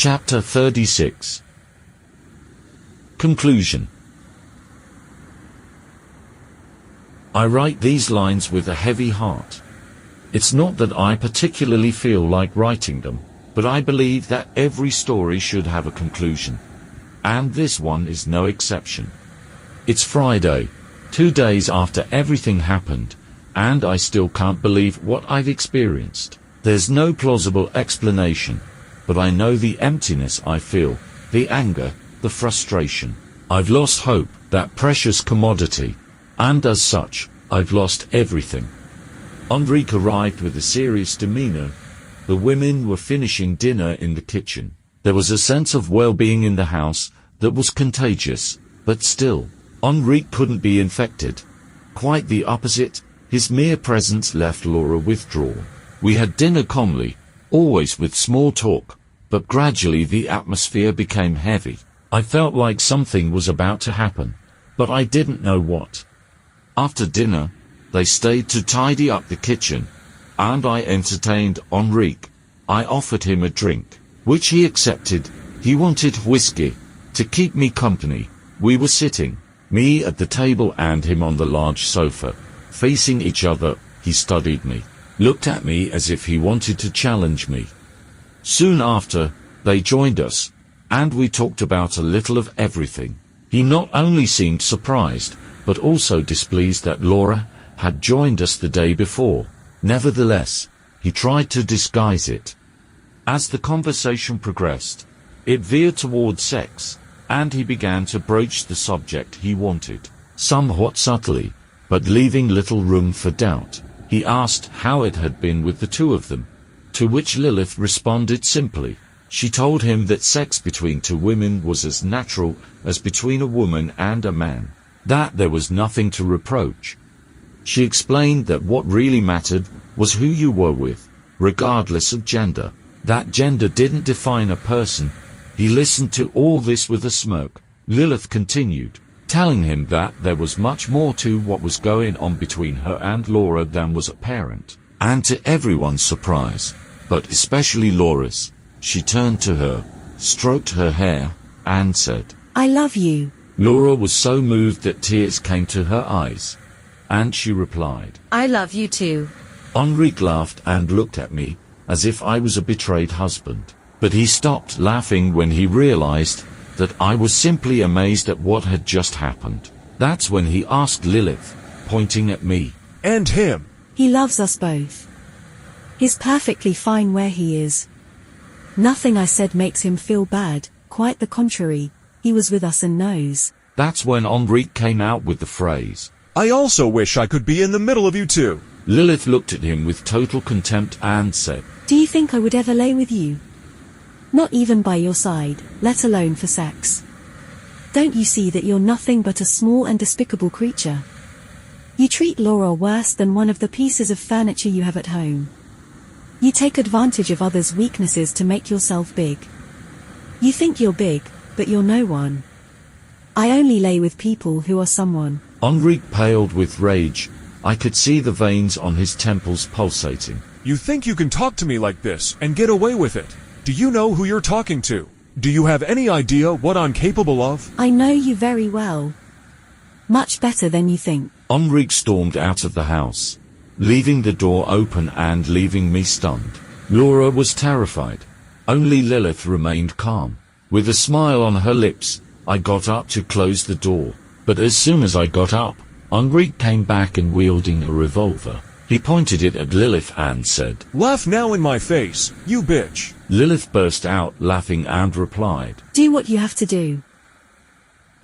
Chapter 36. Conclusion. I write these lines with a heavy heart. It's not that I particularly feel like writing them, but I believe that every story should have a conclusion. And this one is no exception. It's Friday, 2 days after everything happened, and I still can't believe what I've experienced. There's no plausible explanation, but I know the emptiness I feel, the anger, the frustration. I've lost hope, that precious commodity, and as such, I've lost everything. Enrique arrived with a serious demeanor. The women were finishing dinner in the kitchen. There was a sense of well-being in the house that was contagious, but still, Enrique couldn't be infected. Quite the opposite, his mere presence left Laura withdrawn. We had dinner calmly, always with small talk, but gradually the atmosphere became heavy. I felt like something was about to happen, but I didn't know what. After dinner, they stayed to tidy up the kitchen, and I entertained Enrique. I offered him a drink, which he accepted. He wanted whiskey, to keep me company. We were sitting, me at the table and him on the large sofa, facing each other. He studied me, looked at me as if he wanted to challenge me. Soon after, they joined us, and we talked about a little of everything. He not only seemed surprised, but also displeased that Laura had joined us the day before. Nevertheless, he tried to disguise it. As the conversation progressed, it veered toward sex, and he began to broach the subject he wanted, somewhat subtly, but leaving little room for doubt. He asked how it had been with the two of them, to which Lilith responded simply. She told him that sex between two women was as natural as between a woman and a man, that there was nothing to reproach. She explained that what really mattered was who you were with, regardless of gender. That gender didn't define a person. He listened to all this with a smirk. Lilith continued, telling him that there was much more to what was going on between her and Laura than was apparent. And to everyone's surprise, but especially Laura's, she turned to her, stroked her hair, and said, "I love you." Laura was so moved that tears came to her eyes, and she replied, "I love you too." Enrique laughed and looked at me, as if I was a betrayed husband. But he stopped laughing when he realized that I was simply amazed at what had just happened. That's when he asked Lilith, pointing at me, "And him?" "He loves us both. He's perfectly fine where he is. Nothing I said makes him feel bad, quite the contrary. He was with us and knows." That's when Enrique came out with the phrase, "I also wish I could be in the middle of you two." Lilith looked at him with total contempt and said, "Do you think I would ever lay with you? Not even by your side, let alone for sex. Don't you see that you're nothing but a small and despicable creature? You treat Laura worse than one of the pieces of furniture you have at home. You take advantage of others' weaknesses to make yourself big. You think you're big, but you're no one. I only lay with people who are someone." Enrique paled with rage. I could see the veins on his temples pulsating. "You think you can talk to me like this and get away with it? Do you know who you're talking to? Do you have any idea what I'm capable of?" "I know you very well. Much better than you think." Enrique stormed out of the house, leaving the door open and leaving me stunned. Laura was terrified. Only Lilith remained calm. With a smile on her lips, I got up to close the door. But as soon as I got up, Enrique came back and wielding a revolver. He pointed it at Lilith and said, "Laugh now in my face, you bitch." Lilith burst out laughing and replied, "Do what you have to do."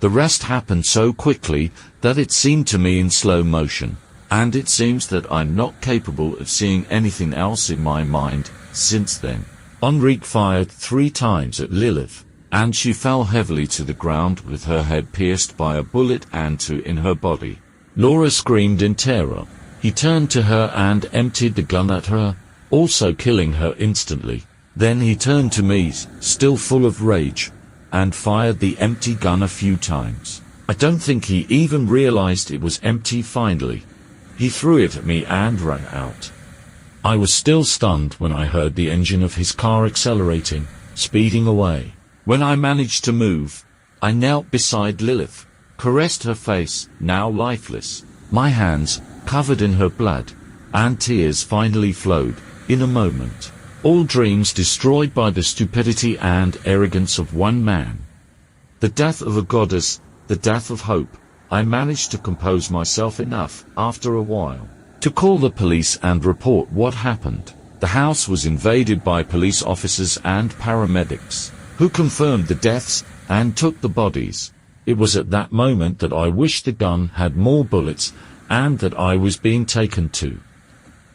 The rest happened so quickly that it seemed to me in slow motion, and it seems that I'm not capable of seeing anything else in my mind since then. Enrique fired 3 times at Lilith, and she fell heavily to the ground with her head pierced by a bullet and 2 in her body. Laura screamed in terror. He turned to her and emptied the gun at her, also killing her instantly. Then he turned to me, still full of rage, and fired the empty gun a few times. I don't think he even realized it was empty finally. He threw it at me and ran out. I was still stunned when I heard the engine of his car accelerating, speeding away. When I managed to move, I knelt beside Lilith, caressed her face, now lifeless, my hands covered in her blood, and tears finally flowed, in a moment. All dreams destroyed by the stupidity and arrogance of one man. The death of a goddess, the death of hope. I managed to compose myself enough, after a while, to call the police and report what happened. The house was invaded by police officers and paramedics, who confirmed the deaths and took the bodies. It was at that moment that I wished the gun had more bullets, and that I was being taken to.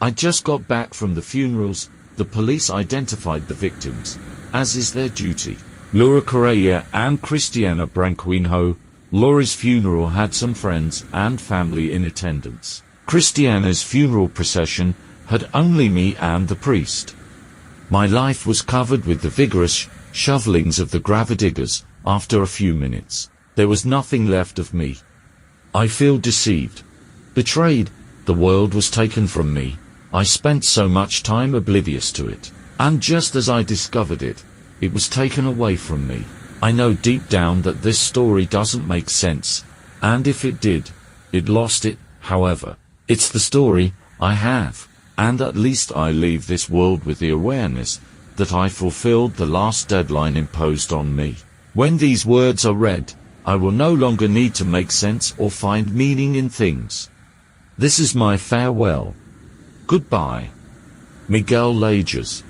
I just got back from the funerals. The police identified the victims, as is their duty. Laura Correa and Cristiana Branquinho. Laura's funeral had some friends and family in attendance. Cristiana's funeral procession had only me and the priest. My life was covered with the vigorous shovelings of the gravediggers. After a few minutes, there was nothing left of me. I feel deceived, betrayed. The world was taken from me. I spent so much time oblivious to it, and just as I discovered it, it was taken away from me. I know deep down that this story doesn't make sense, and if it did, it lost it. However, it's the story I have, and at least I leave this world with the awareness that I fulfilled the last deadline imposed on me. When these words are read, I will no longer need to make sense or find meaning in things. This is my farewell. Goodbye. Miguel Lages.